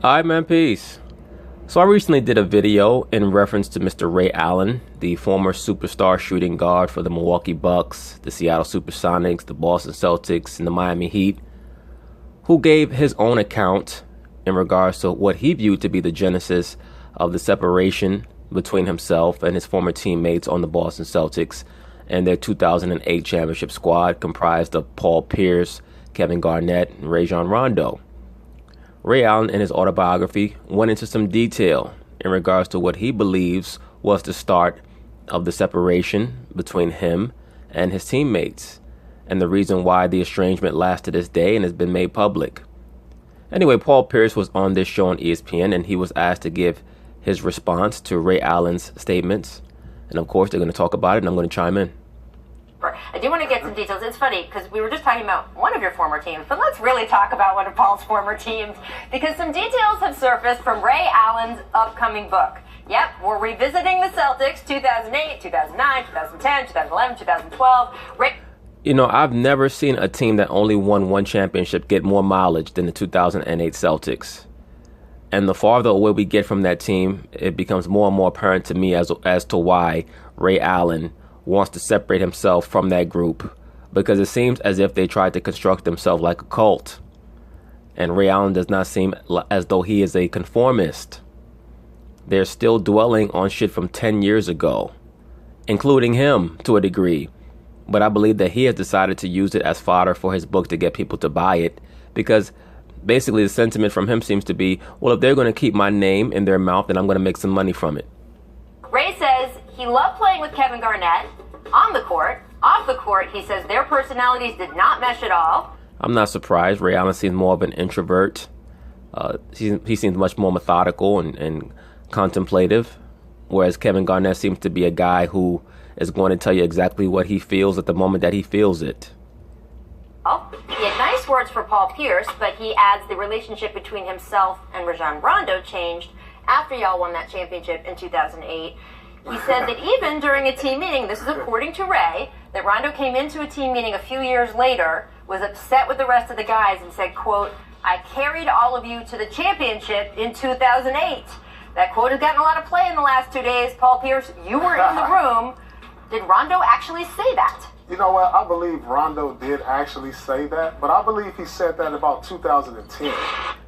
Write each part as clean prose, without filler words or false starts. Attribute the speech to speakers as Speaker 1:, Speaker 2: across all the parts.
Speaker 1: Alright, man, peace. So I recently did a video in reference to Mr. Ray Allen, the former superstar shooting guard for the Milwaukee Bucks, the Seattle Supersonics, the Boston Celtics, and the Miami Heat, who gave his own account in regards to what he viewed to be the genesis of the separation between himself and his former teammates on the Boston Celtics and their 2008 championship squad comprised of Paul Pierce, Kevin Garnett, and Rajon Rondo. Ray Allen, in his autobiography, went into some detail in regards to what he believes was the start of the separation between him and his teammates, and the reason why the estrangement lasts to this day and has been made public. Anyway, Paul Pierce was on this show on ESPN, and he was asked to give his response to Ray Allen's statements. And of course, they're going to talk about it, and I'm going to chime in.
Speaker 2: I do want to get some details. It's funny because we were just talking about one of your former teams, but let's really talk about one of Paul's former teams because some details have surfaced from Ray Allen's upcoming book. Yep, we're revisiting the Celtics 2008, 2009, 2010, 2011, 2012.
Speaker 1: You know, I've never seen a team that only won one championship get more mileage than the 2008 Celtics. And the farther away we get from that team, it becomes more and more apparent to me as to why Ray Allen wants to separate himself from that group, because it seems as if they tried to construct themselves like a cult. And Ray Allen does not seem as though he is a conformist. They're still dwelling on shit from 10 years ago, including him to a degree. But I believe that he has decided to use it as fodder for his book to get people to buy it, because basically the sentiment from him seems to be, well, if they're going to keep my name in their mouth, then I'm going to make some money from it.
Speaker 2: Ray says he loved playing with Kevin Garnett on the court. Off the court, he says their personalities did not mesh at all.
Speaker 1: I'm not surprised. Ray Allen seems more of an introvert. He seems much more methodical and contemplative, whereas Kevin Garnett seems to be a guy who is going to tell you exactly what he feels at the moment that he feels it.
Speaker 2: Oh, he had nice words for Paul Pierce, but he adds the relationship between himself and Rajon Rondo changed after y'all won that championship in 2008. He said that even during a team meeting, this is according to Ray, that Rondo came into a team meeting a few years later, was upset with the rest of the guys and said, quote, "I carried all of you to the championship in 2008. That quote has gotten a lot of play in the last 2 days. Paul Pierce, you were in the room. Did Rondo actually say that?
Speaker 3: You know what? I believe Rondo did actually say that, but I believe he said that about 2010.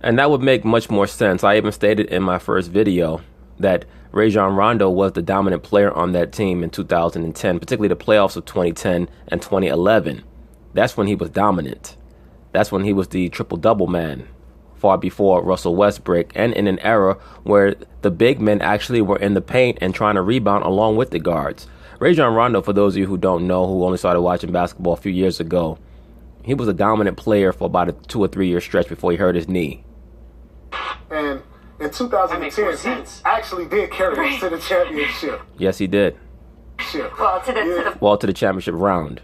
Speaker 1: And that would make much more sense. I even stated in my first video that Rajon Rondo was the dominant player on that team in 2010, particularly the playoffs of 2010 and 2011. That's when he was dominant. That's when he was the triple-double man, far before Russell Westbrook, and in an era where the big men actually were in the paint and trying to rebound along with the guards. Rajon Rondo, for those of you who don't know, who only started watching basketball a few years ago, he was a dominant player for about a 2 or 3 year stretch before he hurt his knee.
Speaker 3: And in 2010, he actually did carry us to the championship.
Speaker 1: Yes, he did.
Speaker 2: Well,
Speaker 1: to the championship round.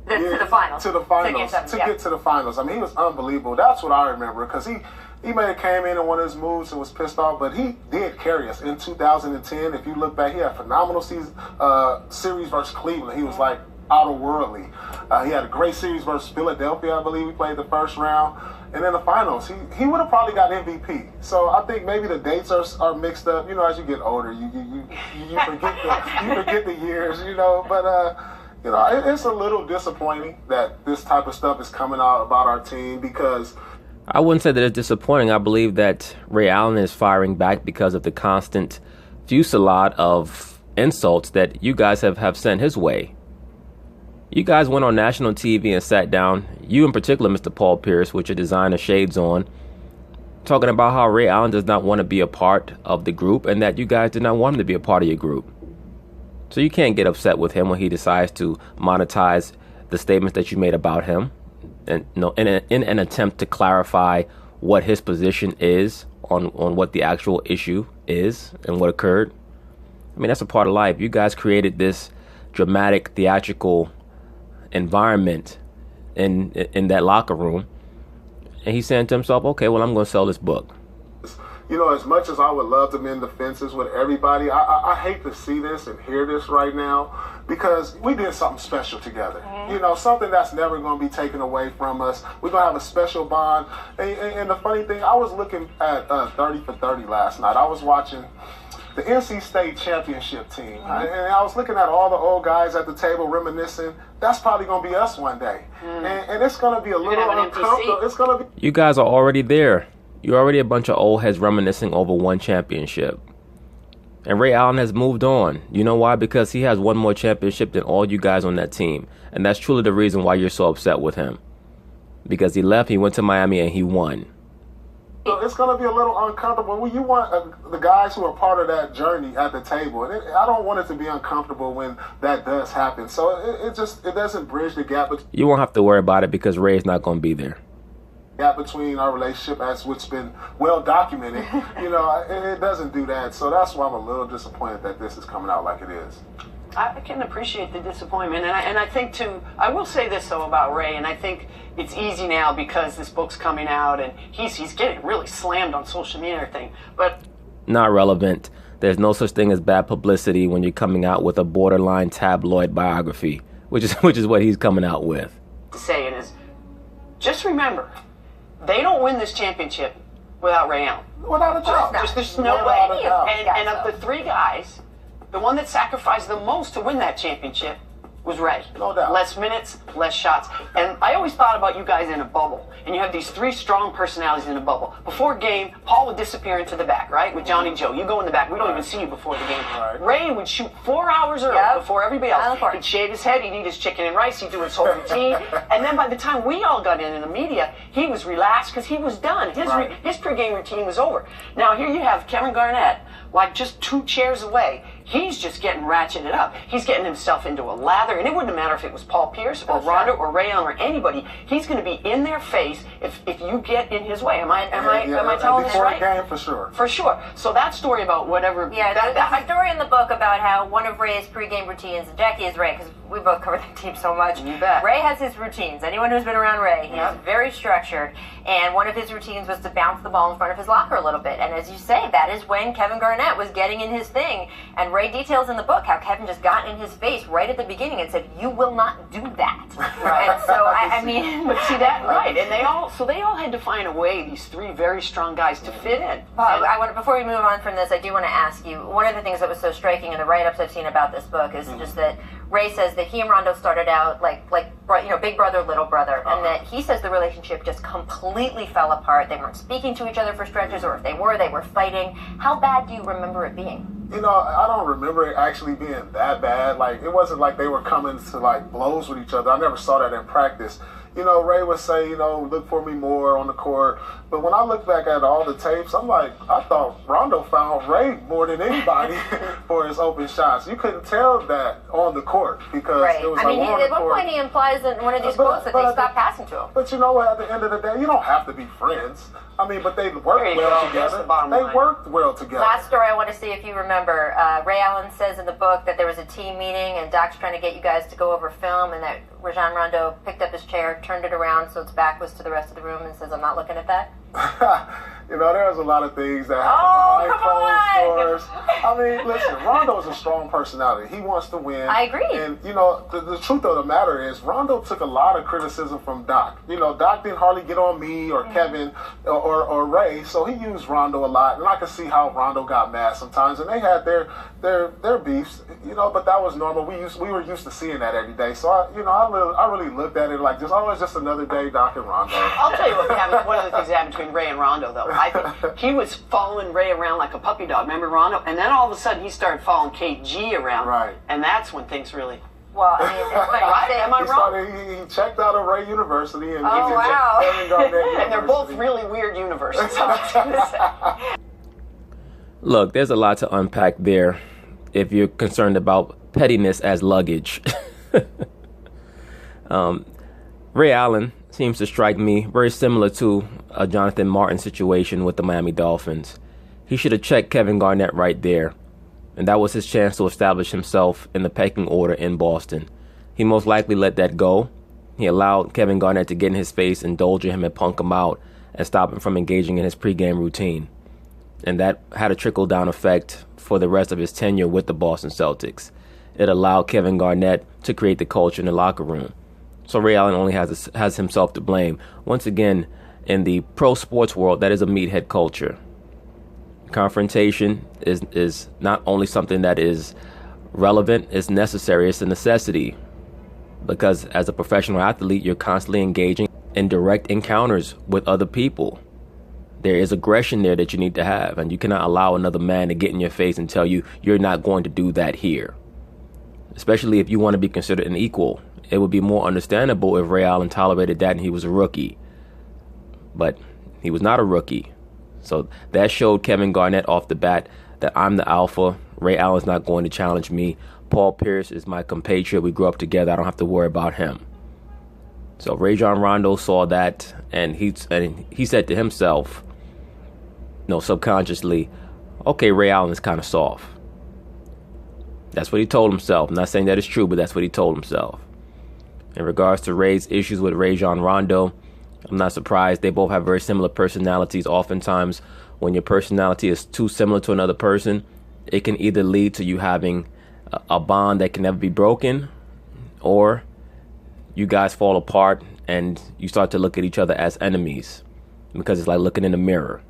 Speaker 2: To the finals.
Speaker 3: To the finals. To get to the finals. I mean, he was unbelievable. That's what I remember, because he may have came in one of his moves and was pissed off, but he did carry us in 2010. If you look back, he had a phenomenal series versus Cleveland. He was like otherworldly. He had a great series versus Philadelphia, I believe. We played the first round. And in the finals, he would have probably got MVP. So I think maybe the dates are mixed up. You know, as you get older, you forget the years, you know. But, you know, it's a little disappointing that this type of stuff is coming out about our team, because
Speaker 1: I wouldn't say that it's disappointing. I believe that Ray Allen is firing back because of the constant fusillade of insults that you guys have sent his way. You guys went on national TV and sat down, you in particular, Mr. Paul Pierce, with your designer shades on, talking about how Ray Allen does not want to be a part of the group and that you guys did not want him to be a part of your group. So you can't get upset with him when he decides to monetize the statements that you made about him, and in an attempt to clarify what his position is on what the actual issue is and what occurred. I mean, that's a part of life. You guys created this dramatic, theatrical environment in that locker room, and he's saying to himself, okay, well, I'm going to sell this book.
Speaker 3: you know, as much as I would love to mend the fences with everybody, I hate to see this and hear this right now, because we did something special together. You know, something that's never going to be taken away from us. We're going to have a special bond. And the funny thing, I was looking at 30 for 30 last night. I was watching the NC State championship team. And I was looking at all the old guys at the table reminiscing. That's probably going to be us one day. And it's going to be a little uncomfortable. It's going to be.
Speaker 1: You guys are already there. You're already a bunch of old heads reminiscing over one championship. And Ray Allen has moved on. You know why? Because he has one more championship than all you guys on that team. And that's truly the reason why you're so upset with him. Because he left, he went to Miami, and he won.
Speaker 3: It's going to be a little uncomfortable. You want the guys who are part of that journey at the table. And I don't want it to be uncomfortable when that does happen. So it doesn't bridge the gap.
Speaker 1: You won't have to worry about it because Ray's not going to be there.
Speaker 3: Gap between our relationship, as which been well documented. You know, it doesn't do that. So that's why I'm a little disappointed that this is coming out like it is.
Speaker 4: I can appreciate the disappointment, and I think too. I will say this though about Ray, and I think it's easy now because this book's coming out, and he's getting really slammed on social media and everything. But
Speaker 1: not relevant. There's no such thing as bad publicity when you're coming out with a borderline tabloid biography, which is what he's coming out with.
Speaker 4: Saying is, just remember, they don't win this championship without Ray Allen.
Speaker 3: Without a doubt.
Speaker 4: There's no way. And of the three guys, the one that sacrificed the most to win that championship was Ray.
Speaker 3: No doubt.
Speaker 4: Less minutes, less shots. And I always thought about you guys in a bubble. And you have these three strong personalities in a bubble. Before game, Paul would disappear into the back, right? With Johnny Joe. You go in the back. We don't even see you before the game.
Speaker 3: Right.
Speaker 4: Ray would shoot 4 hours early before everybody else. He'd shave his head. He'd eat his chicken and rice. He'd do his whole routine. And then by the time we all got in the media, he was relaxed because he was done. His pregame routine was over. Now here you have Kevin Garnett, like just 2 chairs away. He's just getting ratcheted up. He's getting himself into a lather, and it wouldn't matter if it was Paul Pierce or Rondo or Ray Allen or anybody. He's going to be in their face if you get in his way. Am I telling this right?
Speaker 3: Game, for sure.
Speaker 4: For sure. So that story about whatever.
Speaker 2: Yeah, there's a story in the book about how one of Ray's pregame routines, and Jackie is Ray, because we both cover the team so much.
Speaker 4: You bet.
Speaker 2: Ray has his routines. Anyone who's been around Ray, he's very structured. And one of his routines was to bounce the ball in front of his locker a little bit. And as you say, that is when Kevin Garnett was getting in his thing. And Ray details in the book how Kevin just got in his face right at the beginning and said, "You will not do that."
Speaker 4: Right.
Speaker 2: And so, I mean...
Speaker 4: But see that, right. And they all had to find a way, these 3 very strong guys, to fit in.
Speaker 2: Before we move on from this, I do want to ask you, one of the things that was so striking in the write-ups I've seen about this book is just that Ray says that he and Rondo started out like big brother, little brother, and that he says the relationship just completely fell apart. They weren't speaking to each other for stretches, or if they were fighting. How bad do you remember it being?
Speaker 3: You know, I don't remember it actually being that bad. Like, it wasn't like they were coming to, like, blows with each other. I never saw that in practice. You know, Ray would say, you know, look for me more on the court. But when I look back at all the tapes, I'm like, I thought Rondo found Ray more than anybody for his open shots. You couldn't tell that on the court because it was
Speaker 2: at one point he implies in one of these quotes that they stopped passing to him.
Speaker 3: But you know what? At the end of the day, you don't have to be friends. I mean, but they worked well together. They worked well together.
Speaker 2: Last story I want to see if you remember. Ray Allen says in the book that there was a team meeting and Doc's trying to get you guys to go over film, and that Rajon Rondo picked up his chair, turned it around so its back was to the rest of the room, and says, "I'm not looking at that."
Speaker 3: You know, there's a lot of things that happen behind closed doors. I mean, listen, Rondo is a strong personality. He wants to win.
Speaker 2: I agree.
Speaker 3: And, you know, the truth of the matter is Rondo took a lot of criticism from Doc. You know, Doc didn't hardly get on me or Kevin or Ray, so he used Rondo a lot. And I could see how Rondo got mad sometimes. And they had their beefs, you know, but that was normal. We were used to seeing that every day. So, I really looked at it like it's just another day, Doc and Rondo.
Speaker 4: I'll tell you what happened. One of the things that happened between Ray and Rondo, though. I think he was following Ray around like a puppy dog. Remember Rondo? And then all of a sudden he started following KG around.
Speaker 3: Right.
Speaker 4: And that's when things really...
Speaker 2: Well, I mean, it's funny.
Speaker 4: Right? Am I wrong?
Speaker 3: He checked out of Ray University and
Speaker 4: and they're both really weird universities.
Speaker 1: Look, there's a lot to unpack there if you're concerned about pettiness as luggage. Ray Allen seems to strike me very similar to a Jonathan Martin situation with the Miami Dolphins. He should have checked Kevin Garnett right there, and that was his chance to establish himself in the pecking order in Boston. He most likely let that go. He allowed Kevin Garnett to get in his face, indulge in him, and punk him out, and stop him from engaging in his pregame routine. And that had a trickle-down effect for the rest of his tenure with the Boston Celtics. It allowed Kevin Garnett to create the culture in the locker room. So Ray Allen only has himself to blame. Once again, in the pro sports world, that is a meathead culture. Confrontation is not only something that is relevant, it's necessary, it's a necessity. Because as a professional athlete, you're constantly engaging in direct encounters with other people. There is aggression there that you need to have, and you cannot allow another man to get in your face and tell you you're not going to do that here. Especially if you want to be considered an equal. It would be more understandable if Ray Allen tolerated that and he was a rookie. But he was not a rookie. So that showed Kevin Garnett off the bat that I'm the alpha. Ray Allen's not going to challenge me. Paul Pierce is my compatriot. We grew up together. I don't have to worry about him. So Rajon Rondo saw that, and he said to himself, subconsciously, okay, Ray Allen is kind of soft. That's what he told himself. I'm not saying that it's true, but that's what he told himself. In regards to Ray's issues with Rajon Rondo, I'm not surprised. They both have very similar personalities. Oftentimes, when your personality is too similar to another person, it can either lead to you having a bond that can never be broken, or you guys fall apart and you start to look at each other as enemies, because it's like looking in a mirror.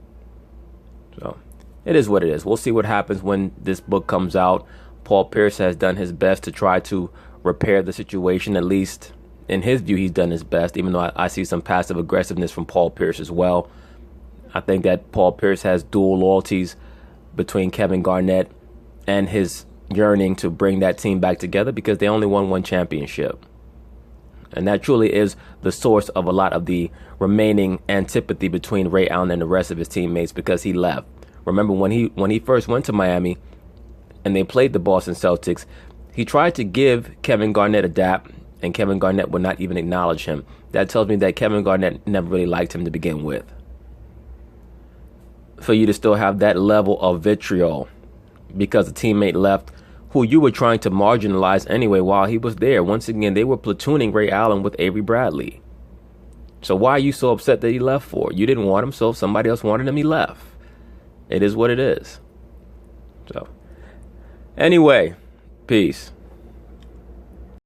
Speaker 1: So it is what it is. We'll see what happens when this book comes out. Paul Pierce has done his best to try to repair the situation. At least in his view, he's done his best, even though I see some passive aggressiveness from Paul Pierce as well. I think that Paul Pierce has dual loyalties between Kevin Garnett and his yearning to bring that team back together, because they only won one championship. And that truly is the source of a lot of the remaining antipathy between Ray Allen and the rest of his teammates, because he left. Remember when he first went to Miami and they played the Boston Celtics, he tried to give Kevin Garnett a dap, and Kevin Garnett would not even acknowledge him. That tells me that Kevin Garnett never really liked him to begin with. For you to still have that level of vitriol because a teammate left who you were trying to marginalize anyway while he was there. Once again, they were platooning Ray Allen with Avery Bradley. So why are you so upset that he left for? You didn't want him, so if somebody else wanted him, he left. It is what it is. So, anyway, peace.